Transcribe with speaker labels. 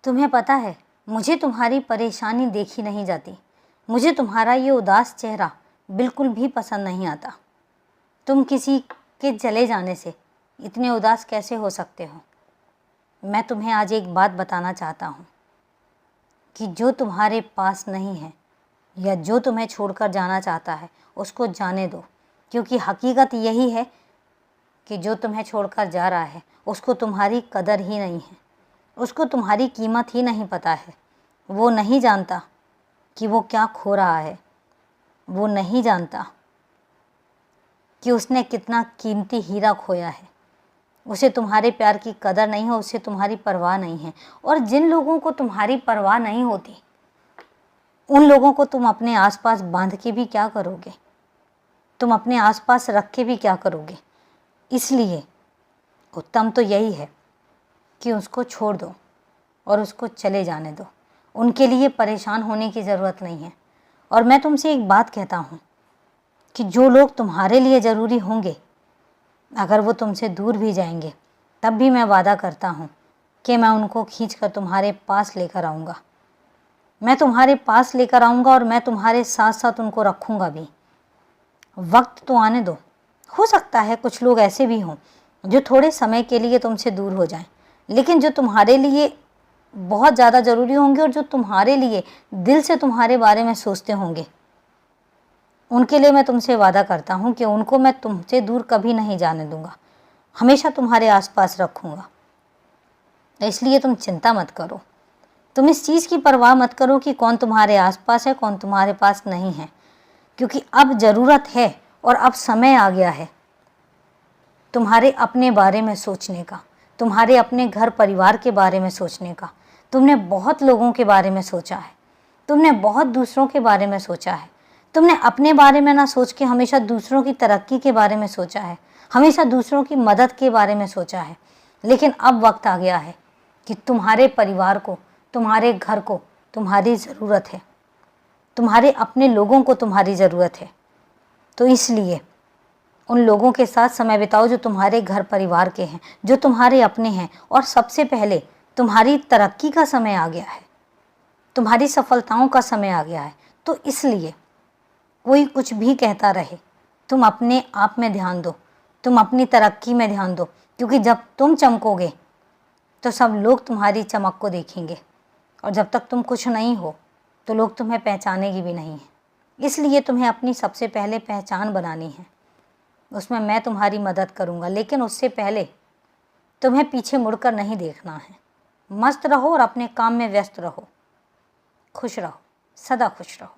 Speaker 1: तुम्हें पता है, मुझे तुम्हारी परेशानी देखी नहीं जाती। मुझे तुम्हारा ये उदास चेहरा बिल्कुल भी पसंद नहीं आता। तुम किसी के चले जाने से इतने उदास कैसे हो सकते हो? मैं तुम्हें आज एक बात बताना चाहता हूँ कि जो तुम्हारे पास नहीं है या जो तुम्हें छोड़कर जाना चाहता है उसको जाने दो, क्योंकि हकीकत यही है कि जो तुम्हें छोड़कर जा रहा है उसको तुम्हारी कदर ही नहीं है, उसको तुम्हारी कीमत ही नहीं पता है। वो नहीं जानता कि वो क्या खो रहा है, वो नहीं जानता कि उसने कितना कीमती हीरा खोया है। उसे तुम्हारे प्यार की कदर नहीं है, उसे तुम्हारी परवाह नहीं है। और जिन लोगों को तुम्हारी परवाह नहीं होती उन लोगों को तुम अपने आसपास बांध के भी क्या करोगे? तुम अपने आसपास रख के भी क्या करोगे? इसलिए उत्तम तो यही है कि उसको छोड़ दो और उसको चले जाने दो। उनके लिए परेशान होने की ज़रूरत नहीं है। और मैं तुमसे एक बात कहता हूँ कि जो लोग तुम्हारे लिए ज़रूरी होंगे, अगर वो तुमसे दूर भी जाएंगे तब भी मैं वादा करता हूँ कि मैं उनको खींचकर तुम्हारे पास लेकर आऊँगा। मैं तुम्हारे पास लेकर आऊँगा और मैं तुम्हारे साथ साथ उनको रखूँगा भी। वक्त तो आने दो। हो सकता है कुछ लोग ऐसे भी हों जो थोड़े समय के लिए तुमसे दूर हो जाएं, लेकिन जो तुम्हारे लिए बहुत ज़्यादा ज़रूरी होंगे और जो तुम्हारे लिए दिल से तुम्हारे बारे में सोचते होंगे, उनके लिए मैं तुमसे वादा करता हूँ कि उनको मैं तुमसे दूर कभी नहीं जाने दूँगा, हमेशा तुम्हारे आसपास रखूँगा। इसलिए तुम चिंता मत करो, तुम इस चीज़ की परवाह मत करो कि कौन तुम्हारे आसपास है, कौन तुम्हारे पास नहीं है, क्योंकि अब ज़रूरत है और अब समय आ गया है तुम्हारे अपने बारे में सोचने का, तुम्हारे अपने घर परिवार के बारे में सोचने का। तुमने बहुत लोगों के बारे में सोचा है, तुमने बहुत दूसरों के बारे में सोचा है, तुमने अपने बारे में ना सोच के हमेशा दूसरों की तरक्की के बारे में सोचा है, हमेशा दूसरों की मदद के बारे में सोचा है। लेकिन अब वक्त आ गया है कि तुम्हारे परिवार को, तुम्हारे घर को तुम्हारी ज़रूरत है, तुम्हारे अपने लोगों को तुम्हारी ज़रूरत है। तो इसलिए उन लोगों के साथ समय बिताओ जो तुम्हारे घर परिवार के हैं, जो तुम्हारे अपने हैं। और सबसे पहले तुम्हारी तरक्की का समय आ गया है, तुम्हारी सफलताओं का समय आ गया है। तो इसलिए कोई कुछ भी कहता रहे, तुम अपने आप में ध्यान दो, तुम अपनी तरक्की में ध्यान दो, क्योंकि जब तुम चमकोगे तो सब लोग तुम्हारी चमक को देखेंगे, और जब तक तुम कुछ नहीं हो तो लोग तुम्हें पहचानेगी भी नहीं है। इसलिए तुम्हें अपनी सबसे पहले पहचान बनानी है, उसमें मैं तुम्हारी मदद करूँगा, लेकिन उससे पहले तुम्हें पीछे मुड़कर नहीं देखना है। मस्त रहो और अपने काम में व्यस्त रहो। खुश रहो, सदा खुश रहो।